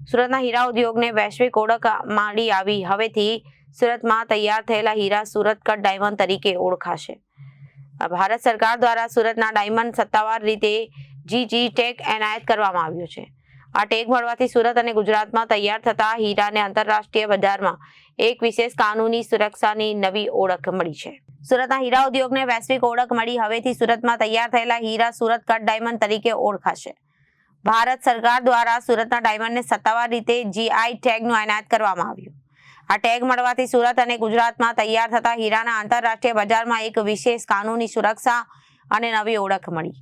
સુરતના હીરા ઉદ્યોગને વૈશ્વિક ઓળખ મળી આવી હવેથી સુરતમાં તૈયાર થયેલા હીરા સુરત કટ ડાયમંડ તરીકે ઓળખાશે। ભારત સરકાર દ્વારા સુરતના ડાયમંડ સત્તાવાર રીતે જીજી ટેગ એનાયત કરવામાં આવ્યો છે। આ ટેગ મળવાથી સુરત અને ગુજરાતમાં તૈયાર થતા હીરાને આંતરરાષ્ટ્રીય બજારમાં એક વિશેષ કાનૂની સુરક્ષાની નવી ઓળખ મળી છે। સુરતના હીરા ઉદ્યોગને વૈશ્વિક ઓળખ મળી હવેથી સુરતમાં તૈયાર થયેલા હીરા સુરત કટ ડાયમંડ તરીકે ઓળખાશે। ભારત સરકાર દ્વારા સુરતના ડાયમંડને સત્તાવાર રીતે જીઆઈ ટેગનું એનાયત કરવામાં આવ્યું। આ ટેગ મળવાથી સુરત અને ગુજરાતમાં તૈયાર થતા હીરાના આંતરરાષ્ટ્રીય બજારમાં એક વિશેષ કાનૂની સુરક્ષા અને નવી ઓળખ મળી।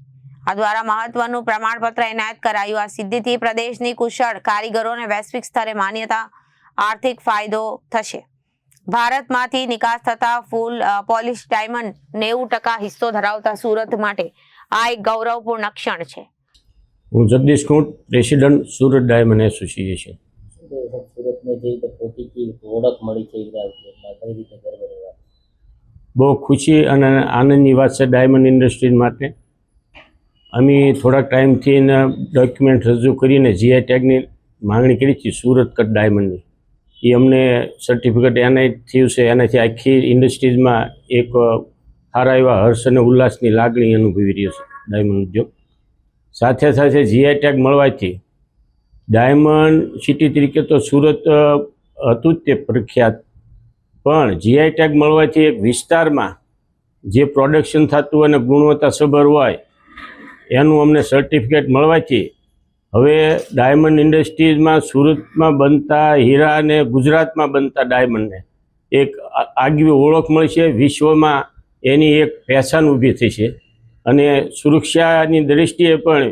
આ દ્વારા મહત્વનું પ્રમાણપત્ર એનાયત કરાયું। આ સિદ્ધિથી પ્રદેશની કુશળ કારીગરોને વૈશ્વિક સ્તરે માન્યતા, આર્થિક ફાયદો થશે। ભારતમાંથી નિકાસ થતા ફૂલ પોલિશ ડાયમંડ 90% હિસ્સો ધરાવતા સુરત માટે આ એક ગૌરવપૂર્ણ ક્ષણ છે। હું Jagdish Kunt, president Surat diamond association. સુરતને જે રીતે પોઝિટિવ ઓળખ મળી છે કઈ રીતે ગર્વની વાત? બહુ ખુશી અને આનંદની વાત છે ડાયમંડ ઇન્ડસ્ટ્રી માટે। અમે થોડાક ટાઈમથી ડોક્યુમેન્ટ રજૂ કરીને જીઆઈ ટેગની માંગણી કરી હતી સુરત કટ ડાયમંડની। એ અમને સર્ટિફિકેટ એનાયત થયું છે। એનાથી આખી ઇન્ડસ્ટ્રીઝમાં એક સારા એવા હર્ષ અને ઉલ્લાસની લાગણી અનુભવી રહ્યો છે ડાયમંડ ઉદ્યોગ। સાથે સાથે જીઆઈ ટેગ મળવાથી ડાયમંડ સિટી તરીકે તો સુરત હતું જ તે પ્રખ્યાત, પણ જીઆઈ ટેગ મળવાથી એક વિસ્તારમાં જે પ્રોડક્શન થતું અને ગુણવત્તાસભર હોય એનું અમને સર્ટિફિકેટ મળવાથી હવે ડાયમંડ ઇન્ડસ્ટ્રીઝમાં સુરતમાં બનતા હીરા અને ગુજરાતમાં બનતા ડાયમંડને એક આગવી ઓળખ મળશે। વિશ્વમાં એની એક પહેચાન ઊભી થઈ છે અને સુરક્ષાની દૃષ્ટિએ પણ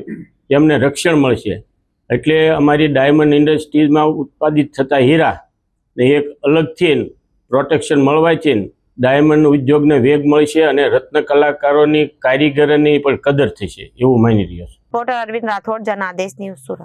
એમને રક્ષણ મળશે। એટલે અમારી ડાયમંડ ઇન્ડસ્ટ્રીઝમાં ઉત્પાદિત થતા હીરાને એક અલગથી પ્રોટેક્શન મળવાથી ડાયમંડ ઉદ્યોગને વેગ મળશે અને રત્ન કલાકારોની કારીગરોની પણ કદર થશે એવું માની રહ્યો છે। Reporter Arvind Rathod, Janadesh news, Surat.